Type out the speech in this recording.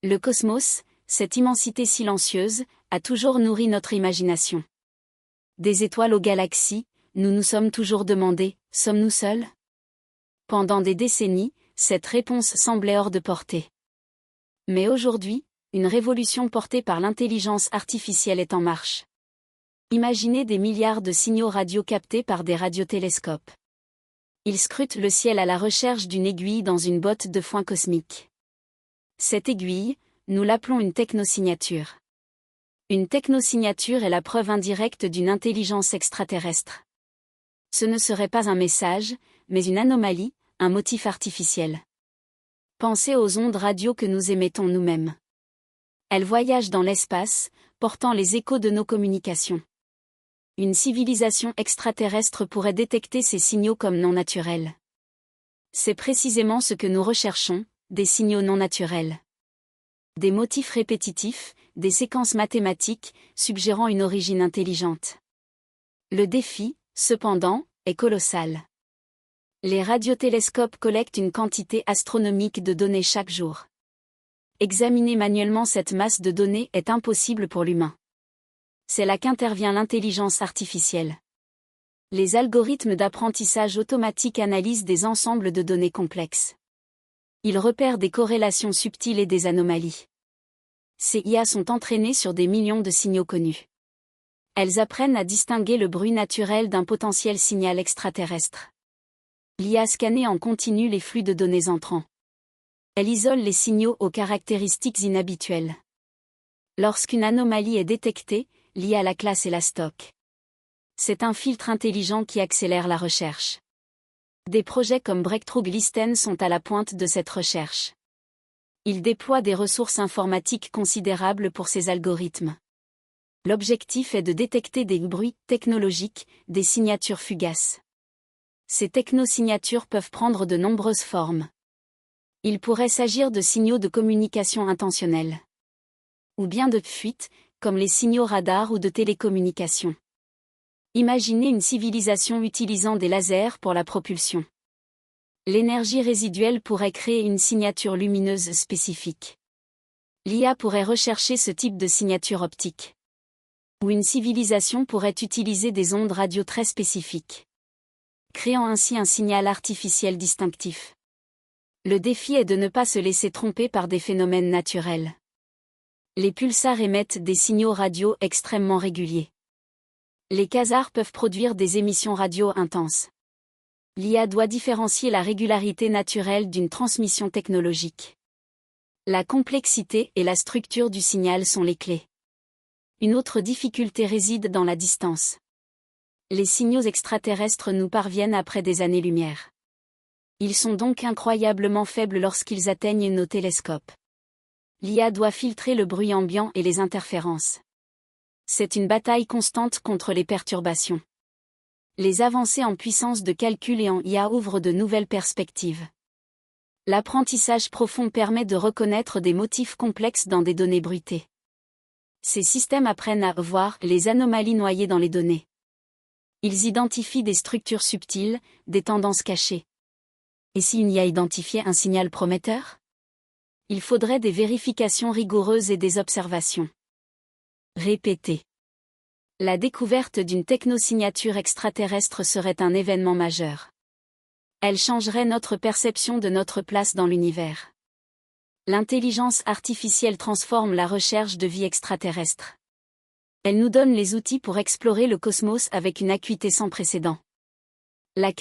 Le cosmos, cette immensité silencieuse, a toujours nourri notre imagination. Des étoiles aux galaxies, nous nous sommes toujours demandé, sommes-nous seuls? Pendant des décennies, cette réponse semblait hors de portée. Mais aujourd'hui, une révolution portée par l'intelligence artificielle est en marche. Imaginez des milliards de signaux radio captés par des radiotélescopes. Ils scrutent le ciel à la recherche d'une aiguille dans une botte de foin cosmique. Cette aiguille, nous l'appelons une technosignature. Une technosignature est la preuve indirecte d'une intelligence extraterrestre. Ce ne serait pas un message, mais une anomalie, un motif artificiel. Pensez aux ondes radio que nous émettons nous-mêmes. Elles voyagent dans l'espace, portant les échos de nos communications. Une civilisation extraterrestre pourrait détecter ces signaux comme non naturels. C'est précisément ce que nous recherchons, des signaux non naturels. Des motifs répétitifs, des séquences mathématiques, suggérant une origine intelligente. Le défi, cependant, est colossal. Les radiotélescopes collectent une quantité astronomique de données chaque jour. Examiner manuellement cette masse de données est impossible pour l'humain. C'est là qu'intervient l'intelligence artificielle. Les algorithmes d'apprentissage automatique analysent des ensembles de données complexes. Ils repèrent des corrélations subtiles et des anomalies. Ces IA sont entraînées sur des millions de signaux connus. Elles apprennent à distinguer le bruit naturel d'un potentiel signal extraterrestre. L'IA scanne en continu les flux de données entrants. Elle isole les signaux aux caractéristiques inhabituelles. Lorsqu'une anomalie est détectée, l'IA la classe et la stocke. C'est un filtre intelligent qui accélère la recherche. Des projets comme Breakthrough Glisten sont à la pointe de cette recherche. Ils déploient des ressources informatiques considérables pour ces algorithmes. L'objectif est de détecter des bruits technologiques, des signatures fugaces. Ces technosignatures peuvent prendre de nombreuses formes. Il pourrait s'agir de signaux de communication intentionnels. Ou bien de fuites, comme les signaux radars ou de télécommunications. Imaginez une civilisation utilisant des lasers pour la propulsion. L'énergie résiduelle pourrait créer une signature lumineuse spécifique. L'IA pourrait rechercher ce type de signature optique. Ou une civilisation pourrait utiliser des ondes radio très spécifiques, créant ainsi un signal artificiel distinctif. Le défi est de ne pas se laisser tromper par des phénomènes naturels. Les pulsars émettent des signaux radio extrêmement réguliers. Les quasars peuvent produire des émissions radio intenses. L'IA doit différencier la régularité naturelle d'une transmission technologique. La complexité et la structure du signal sont les clés. Une autre difficulté réside dans la distance. Les signaux extraterrestres nous parviennent après des années-lumière. Ils sont donc incroyablement faibles lorsqu'ils atteignent nos télescopes. L'IA doit filtrer le bruit ambiant et les interférences. C'est une bataille constante contre les perturbations. Les avancées en puissance de calcul et en IA ouvrent de nouvelles perspectives. L'apprentissage profond permet de reconnaître des motifs complexes dans des données bruitées. Ces systèmes apprennent à voir les anomalies noyées dans les données. Ils identifient des structures subtiles, des tendances cachées. Et si une IA identifiait un signal prometteur? Il faudrait des vérifications rigoureuses et des observations répétées. La découverte d'une technosignature extraterrestre serait un événement majeur. Elle changerait notre perception de notre place dans l'univers. L'intelligence artificielle transforme la recherche de vie extraterrestre. Elle nous donne les outils pour explorer le cosmos avec une acuité sans précédent. La